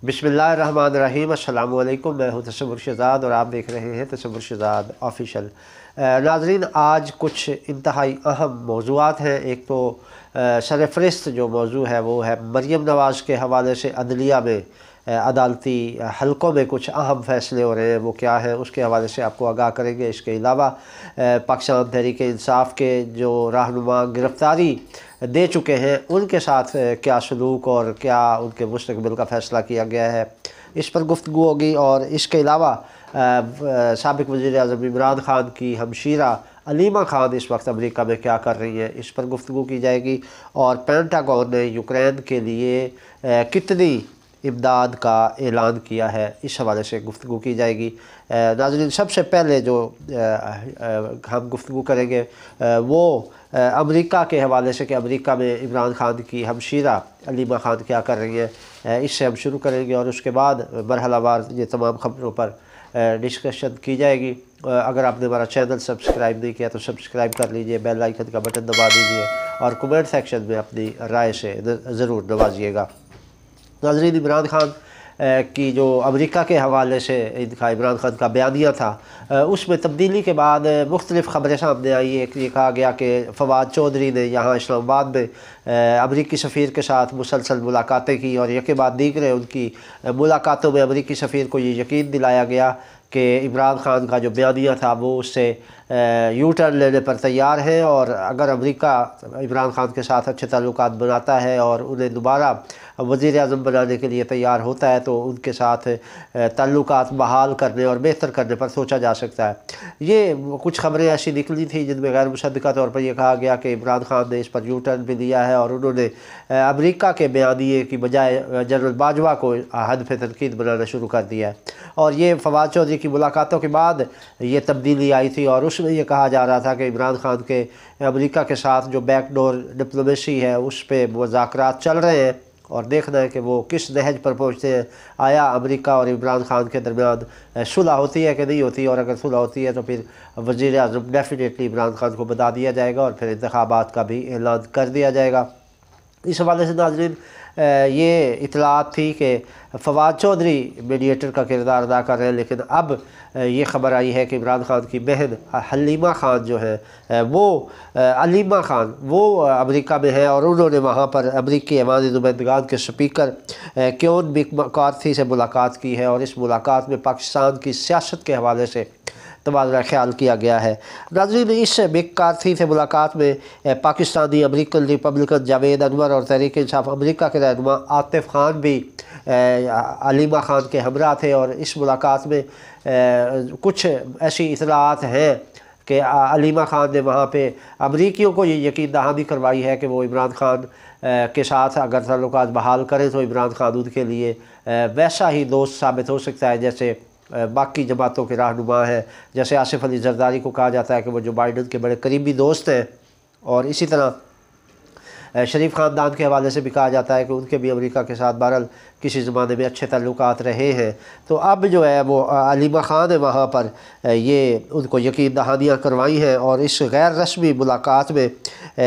बिस्मिल्लाहिर्रहमानिर्रहीम। अस्सलाम वालेकुम। मैं हूं तसव्वुर शहज़ाद और आप देख रहे हैं तसव्वुर शहज़ाद ऑफिशियल। नाज़रीन, आज कुछ इंतहाई अहम मौज़ूआत हैं। एक तो सरफ़हरिस्त जो मौज़ू है वो है मरीम नवाज़ के हवाले से अदलिया में अदालती हलकों में कुछ अहम फ़ैसले हो रहे हैं। वो क्या है उसके हवाले से आपको आगाह करेंगे। इसके अलावा पाकिस्तान तहरीक इंसाफ के जो रहनुमा गिरफ़्तारी दे चुके हैं उनके साथ क्या सलूक और क्या उनके मुस्तक़बिल का फ़ैसला किया गया है, इस पर गुफ्तगू होगी। और इसके अलावा साबिक़ वज़ीर-ए-आज़म इमरान ख़ान की हमशीरा अलीमा ख़ान इस वक्त अमेरिका में क्या कर रही हैं, इस पर गुफ्तगू की जाएगी। और पेंटागन ने यूक्रेन के लिए कितनी इमदाद का ऐलान किया है, इस हवाले से गुफ्तगू की जाएगी। नाज़रीन, सबसे पहले जो हम गुफ्तगू करेंगे वो अमेरिका के हवाले से कि अमेरिका में इमरान ख़ान की हमशीरा अलीमा ख़ान क्या कर रही है, इससे हम शुरू करेंगे। और उसके बाद मरहलावार ये तमाम ख़बरों पर डिस्कशन की जाएगी। अगर आपने हमारा चैनल सब्सक्राइब नहीं किया तो सब्सक्राइब कर लीजिए, बेल आइकन का बटन दबा दीजिए और कमेंट सेक्शन में अपनी राय से ज़रूर नवाजिएगा। नाज़रीन, इमरान ख़ान की जो अमेरिका के हवाले से इनका इमरान ख़ान का बयानिया था उसमें तब्दीली के बाद मुख्तलिफ़ ख़बरें सामने आई। एक ये कहा गया कि फ़वाद चौधरी ने यहाँ इस्लामाबाद में अमरीकी सफ़ीर के साथ मुसलसल मुलाकातें की और यके बाद दीगरे उनकी मुलाकातों में अमरीकी सफ़ीर को ये यकीन दिलाया गया कि इमरान ख़ान का जो बयानिया था वो उससे यू टर्न लेने पर तैयार है। और अगर अमेरिका इमरान ख़ान के साथ अच्छे ताल्लुकात बनाता है और उन्हें दोबारा वज़ीर आज़म बनाने के लिए तैयार होता है तो उनके साथ ताल्लुकात बहाल करने और बेहतर करने पर सोचा जा सकता है। ये कुछ ख़बरें ऐसी निकली थी जिनमें गैर मुसद्दक़ा तौर पर यह कहा गया कि इमरान ख़ान ने इस पर यू टर्न भी लिया है और उन्होंने अमेरिका के बयानिए की बजाय जनरल बाजवा को हद पे तनकीद बनाना शुरू कर दिया है। और ये फ़वाद चौधरी की मुलाकातों के बाद ये तब्दीली आई थी और उसमें यह कहा जा रहा था कि इमरान ख़ान के अमेरिका के साथ जो बैकडोर डिप्लोमेसी है उस पर मुज़ाकरात चल रहे हैं और देखना है कि वो किस नहज पर पहुँचते हैं। आया अमेरिका और इमरान ख़ान के दरमियान सुलह होती है कि नहीं होती, और अगर सुलह होती है तो फिर वज़ीर आज़म डेफिनेटली इमरान ख़ान को बता दिया जाएगा और फिर इंतखाबात का भी ऐलान कर दिया जाएगा। इस हवाले से नाज़रीन ये इतलात थी कि फ़वाद चौधरी मीडिएटर का किरदार अदा कर रहे हैं, लेकिन अब ये ख़बर आई है कि इमरान ख़ान की बहन हलीमा ख़ान जो है वो अलीमा ख़ान वो अमेरिका में है और उन्होंने वहाँ पर अमरीकी ऐवान नुमाइंदगान के स्पीकर केविन मैकार्थी से मुलाकात की है और इस मुलाकात में पाकिस्तान की सियासत के हवाले से तबादला ख्याल किया गया है। नाज़रीन, इस मैकार्थी से मुलाकात में पाकिस्तानी अमेरिकन रिपब्लिकन जावेद अनवर और तहरीक इंसाफ अमेरिका के रहनुमा आतिफ़ ख़ान भी अलीमा ख़ान के हमरा थे। और इस मुलाकात में कुछ ऐसी इतलात हैं कि अलीमा ख़ान ने वहाँ पे अमरीकियों को ये यकीन दहानी करवाई है कि वो इमरान ख़ान के साथ अगर ताल्लुकात बहाल करें तो इमरान ख़ान उनके लिए वैसा ही दोस्त साबित हो सकता है जैसे बाकी जमातों के रहनुमा हैं। जैसे आसिफ अली जरदारी को कहा जाता है कि वो जो बाइडन के बड़े करीबी दोस्त हैं, और इसी तरह शरीफ ख़ानदान के हवाले से भी कहा जाता है कि उनके भी अमेरिका के साथ बहरहाल किसी ज़माने में अच्छे ताल्लुकात रहे हैं। तो अब जो है वो अलीमा ख़ान है वहाँ पर ये उनको यकीन दहानियाँ करवाई हैं और इस गैर रस्मी मुलाकात में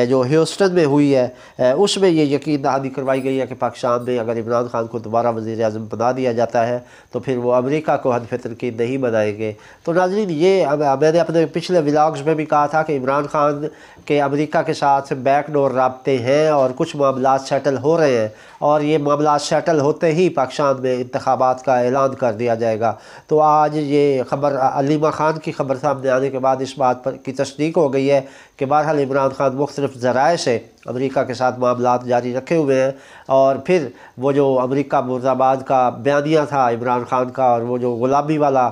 जो ह्यूस्टन में हुई है उसमें ये यकीन दहानी करवाई गई है कि पाकिस्तान में अगर इमरान ख़ान को दोबारा वज़ीर आज़म बना दिया जाता है तो फिर वो अमेरिका को हद पे तनकीद नहीं बनाएंगे। तो नाज़रीन, ये मैंने अपने पिछले व्लॉग्स में भी कहा था कि इमरान ख़ान के अमेरिका के साथ बैकडोर राब्ते हैं और कुछ मामला सेटल हो रहे हैं और ये मामला सेटल होते ही पाकिस्तान में इंतखाबात का ऐलान कर दिया जाएगा। तो आज ये ख़बर अलीमा ख़ान की ख़बर सामने आने के बाद इस बात पर की तस्दीक हो गई है कि बहरहाल इमरान ख़ान मुख्तलिफ़ ज़राए से अमेरिका के साथ मामलात जारी रखे हुए हैं। और फिर वो जो अमेरिका मुर्दाबाद का बयानिया था इमरान ख़ान का और वो जो गुलामी वाला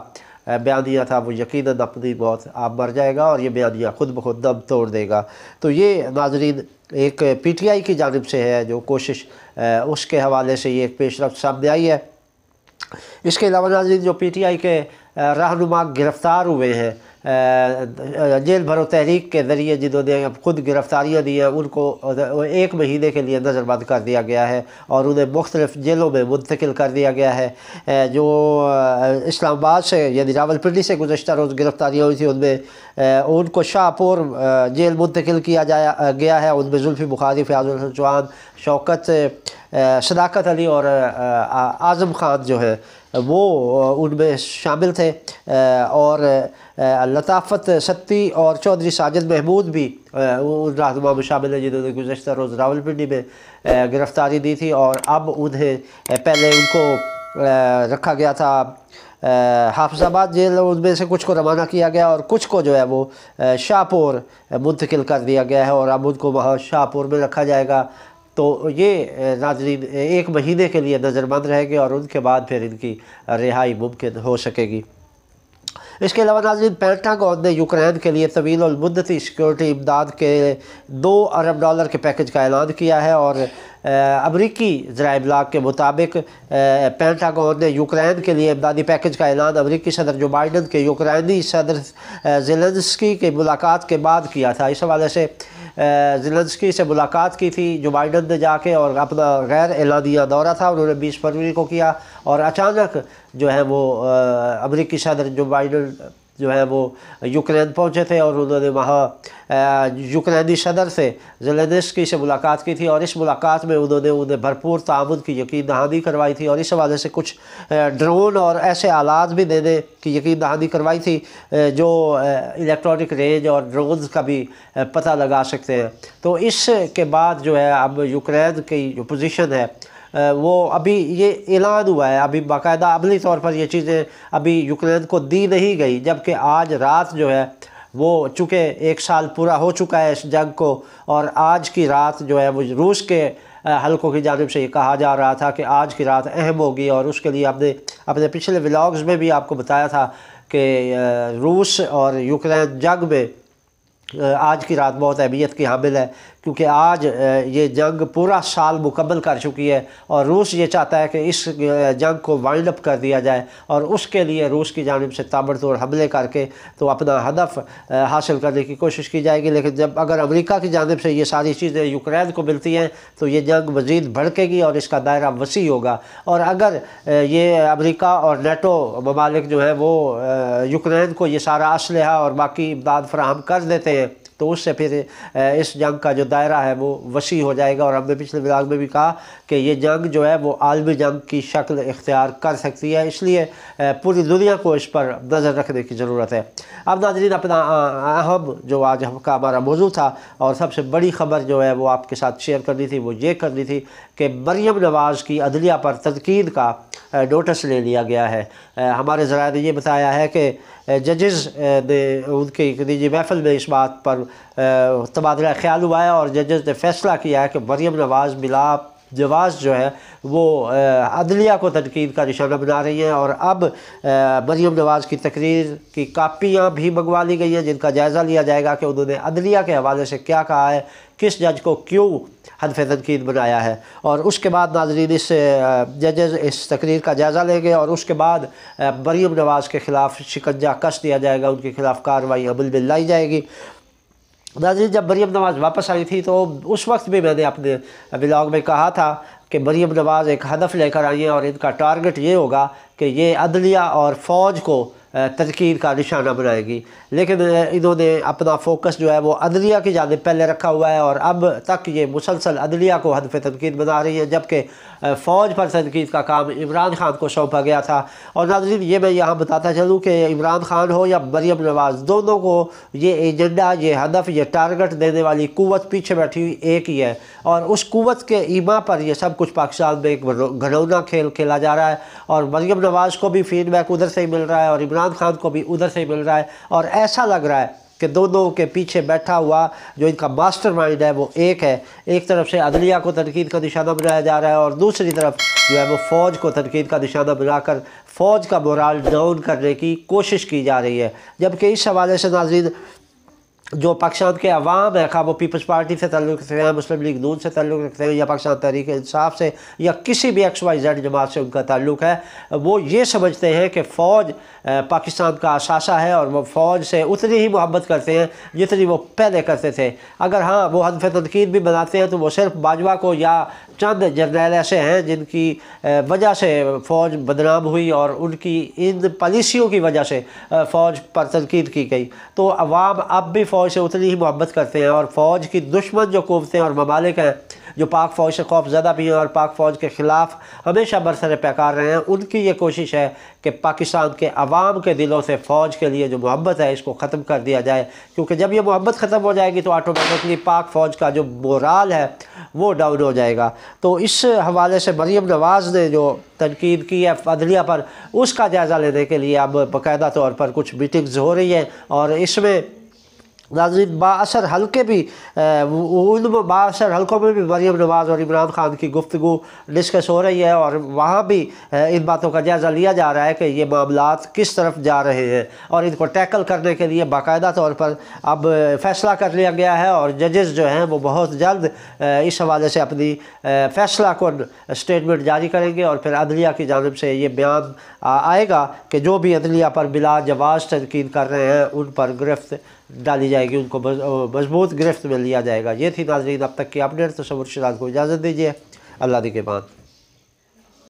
बयानिया था वो यकीनन अपनी मौत आप मर जाएगा और ये बयानिया ख़ुद ब खुद दम तोड़ देगा। तो ये नाज़रीन एक PTI की जानिब से है जो कोशिश उसके हवाले से ये एक पेशरफ्त सामने आई है। इसके अलावा नाज़रीन जो PTI के रहनुमा गिरफ़्तार हुए हैं जेल भरो तहरीक के ज़रिए जिन्होंने ख़ुद गिरफ़्तारियाँ दी हैं उनको 1 महीने के लिए नज़रबंद कर दिया गया है और उन्हें मुख्तलिफ़ जेलों में मुंतकिल कर दिया गया है। जो इस्लामाबाद से यानी रावलपिंडी से गुज़श्ता रोज़ गिरफ़्तारियाँ हुई थी उनमें उनको शाहपुर जेल मुंतकिल किया गया है। उनमें जुल्फ़ी बुखारी, फ़याज़ुल हसन चौहान, شوکت صداقت علی اور اعظم خان جو ہے وہ ان میں شامل تھے، اور لطافت ستی اور چودھری ساجد محمود بھی ان رہنما میں شامل ہیں جنہوں نے گزشتہ روز راولپنڈی میں گرفتاری دی تھی، اور اب انہیں پہلے ان کو رکھا گیا تھا حافظ آباد جیل، ان میں سے کچھ کو روانہ کیا گیا اور کچھ کو جو ہے وہ شاہپور منتقل کر دیا گیا ہے، اور اب ان کو وہاں شاہپور میں رکھا جائے گا۔ تو یہ ناظرین 1 مہینے کے لیے نظر بند رہے گے، اور ان کے بعد پھر ان کی رہائی ممکن ہو سکے گی۔ اس کے علاوہ ناظرین پینٹاگون نے یوکرین کے لیے طویل المدتی سیکیورٹی امداد کے $2 ارب کے پیکج کا اعلان کیا ہے، اور امریکی ذرائع ابلاغ کے مطابق پینٹاگون نے یوکرین کے لیے امدادی پیکج کا اعلان امریکی صدر جو بائیڈن کے یوکرینی صدر زیلنسکی کی ملاقات کے بعد کیا تھا۔ اس حوالے سے زیلنسکی سے ملاقات کی تھی جو بائیڈن نے جا کے، اور اپنا غیر اعلانیہ دورہ تھا انہوں نے 20 فروری کو کیا، اور اچانک جو ہے وہ امریکی صدر جو بائیڈن جو ہے وہ یوکرین پہنچے تھے، اور انہوں نے وہاں یوکرینی صدر سے زیلنسکی سے ملاقات کی تھی، اور اس ملاقات میں انہوں نے انہیں بھرپور تعاون کی یقین دہانی کروائی تھی، اور اس حوالے سے کچھ ڈرون اور ایسے آلات بھی دینے کی یقین دہانی کروائی تھی جو الیکٹرانک رینج اور ڈرونز کا بھی پتہ لگا سکتے ہیں۔ تو اس کے بعد جو ہے اب یوکرین کی جو پوزیشن ہے وہ ابھی یہ اعلان ہوا ہے، ابھی باقاعدہ عملی طور پر یہ چیزیں ابھی یوکرین کو دی نہیں گئی، جبکہ آج رات جو ہے وہ چونکہ 1 سال پورا ہو چکا ہے اس جنگ کو، اور آج کی رات جو ہے وہ روس کے حلقوں کی جانب سے یہ کہا جا رہا تھا کہ آج کی رات اہم ہوگی، اور اس کے لیے ہم نے اپنے پچھلے ولاگز میں بھی آپ کو بتایا تھا کہ روس اور یوکرین جنگ میں آج کی رات بہت اہمیت کی حامل ہے، کیونکہ آج یہ جنگ پورا سال مکمل کر چکی ہے، اور روس یہ چاہتا ہے کہ اس جنگ کو وائنڈ اپ کر دیا جائے، اور اس کے لیے روس کی جانب سے تابڑتوڑ حملے کر کے تو اپنا ہدف حاصل کرنے کی کوشش کی جائے گی۔ لیکن جب اگر امریکہ کی جانب سے یہ ساری چیزیں یوکرین کو ملتی ہیں تو یہ جنگ مزید بھڑکے گی اور اس کا دائرہ وسیع ہوگا، اور اگر یہ امریکہ اور نیٹو ممالک جو ہیں وہ یوکرین کو یہ سارا اسلحہ اور باقی امداد فراہم کر دیتے ہیں تو اس سے پھر اس جنگ کا جو دائرہ ہے وہ وسیع ہو جائے گا، اور ہم نے پچھلے ولاگ میں بھی کہا کہ یہ جنگ جو ہے وہ عالمی جنگ کی شکل اختیار کر سکتی ہے، اس لیے پوری دنیا کو اس پر نظر رکھنے کی ضرورت ہے۔ اب ناظرین اپنا اہم جو آج کا ہمارا موضوع تھا اور سب سے بڑی خبر جو ہے وہ آپ کے ساتھ شیئر کرنی تھی، وہ یہ کرنی تھی کہ مریم نواز کی عدلیہ پر تنقید کا نوٹس لے لیا گیا ہے۔ ہمارے ذرائع نے یہ بتایا ہے کہ ججز نے ان کی ایک نجی محفل میں اس بات پر تبادلہ خیال ہوا ہے، اور ججز نے فیصلہ کیا ہے کہ مریم نواز بلا جواز جو ہے وہ عدلیہ کو تنقید کا نشانہ بنا رہی ہیں، اور اب مریم نواز کی تقریر کی کاپیاں بھی منگوا لی گئی ہیں جن کا جائزہ لیا جائے گا کہ انہوں نے عدلیہ کے حوالے سے کیا کہا ہے، کس جج کو کیوں ہدف تنقید بنایا ہے، اور اس کے بعد ناظرین اس ججز اس تقریر کا جائزہ لیں گے، اور اس کے بعد مریم نواز کے خلاف شکنجہ کس دیا جائے گا، ان کے خلاف کارروائی عمل میں لائی جائے گی۔ ناظرین جب مریم نواز واپس آئی تھی تو اس وقت بھی میں نے اپنے ولاگ میں کہا تھا کہ مریم نواز ایک ہدف لے کر آئی ہیں، اور ان کا ٹارگٹ یہ ہوگا کہ یہ عدلیہ اور فوج کو تنقید کا نشانہ بنائے گی، لیکن انہوں نے اپنا فوکس جو ہے وہ عدلیہ کی جانب پہلے رکھا ہوا ہے، اور اب تک یہ مسلسل عدلیہ کو ہدف تنقید بنا رہی ہیں، جبکہ فوج پر تنقید کا کام عمران خان کو سونپا گیا تھا۔ اور ناظرین یہ میں یہاں بتاتا چلوں کہ عمران خان ہو یا مریم نواز، دونوں کو یہ ایجنڈا، یہ ہدف، یہ ٹارگٹ دینے والی قوت پیچھے بیٹھی ہوئی ایک ہی ہے، اور اس قوت کے ایما پر یہ سب کچھ پاکستان میں ایک گھنونا کھیل کھیلا جا رہا ہے، اور مریم نواز کو بھی فیڈ بیک ادھر سے ہی مل رہا ہے اور عمران خان کو بھی ادھر سے ہی مل رہا ہے، اور ایسا لگ رہا ہے کہ دونوں کے پیچھے بیٹھا ہوا جو ان کا ماسٹر مائنڈ ہے وہ ایک ہے۔ ایک طرف سے عدلیہ کو تنقید کا نشانہ بنایا جا رہا ہے، اور دوسری طرف جو ہے وہ فوج کو تنقید کا نشانہ بنا کر فوج کا مورال ڈاؤن کرنے کی کوشش کی جا رہی ہے، جبکہ اس حوالے سے ناظرین جو پاکستان کے عوام ہے، خواہ وہ پیپلز پارٹی سے تعلق رکھتے ہیں، مسلم لیگ نون سے تعلق رکھتے ہیں، یا پاکستان تحریک انصاف سے، یا کسی بھی XYZ جماعت سے ان کا تعلق ہے، وہ یہ سمجھتے ہیں کہ فوج پاکستان کا اثاثہ ہے، اور وہ فوج سے اتنی ہی محبت کرتے ہیں جتنی وہ پہلے کرتے تھے۔ اگر ہاں وہ ہدف تنقید بھی بناتے ہیں تو وہ صرف باجوہ کو یا چند جرنیل ایسے ہیں جن کی وجہ سے فوج بدنام ہوئی اور ان کی ان پالیسیوں کی وجہ سے فوج پر تنقید کی گئی، تو عوام اب بھی फ़ौज से उतनी ही मोहब्बत करते हैं, और फ़ौज की दुश्मन जो क़ुव्वतें और ममालिक हैं जो पाक फ़ौज से खौफज़दा भी हैं और पाक फ़ौज के ख़िलाफ़ हमेशा बरसर पैकार रहे हैं, उनकी ये कोशिश है कि पाकिस्तान के अवाम के दिलों से फ़ौज के लिए जो मोहब्बत है इसको ख़त्म कर दिया जाए, क्योंकि जब ये मोहब्बत ख़त्म हो जाएगी तो ऑटोमेटिकली पाक फ़ौज का जो मोराल है वो डाउन हो जाएगा। तो इस हवाले से मरीम नवाज़ ने जो तनकीद की है अदलिया पर, उसका जायज़ा लेने के लिए अब बाकायदा तौर पर कुछ मीटिंग्स हो रही हैं, और इसमें नाज़रीन बाअसर हल्के भी उन बाअसर हल्कों में भी मरीम नवाज़ और इमरान खान की गुफ्तगू डिस्कस हो रही है, और वहाँ भी इन बातों का जायज़ा लिया जा रहा है कि ये मामलात किस तरफ जा रहे हैं, और इनको टैकल करने के लिए बाकायदा तौर पर अब फ़ैसला कर लिया गया है, और जजेस जो हैं वो बहुत जल्द इस हवाले से अपनी फ़ैसला कौन स्टेटमेंट जारी करेंगे, और फिर अदलिया की जानिब से ये बयान आएगा कि जो भी अदलिया पर बिला जवाज़ तनकीद कर रहे हैं उन पर गिरफ्त डाली जाएगी, उनको मजबूत गिरफ्त में लिया जाएगा। ये थी नाज़रीन अब तक की अपडेट। तसव्वुर शिराज़ को इजाज़त दीजिए। अल्लाह के बाद।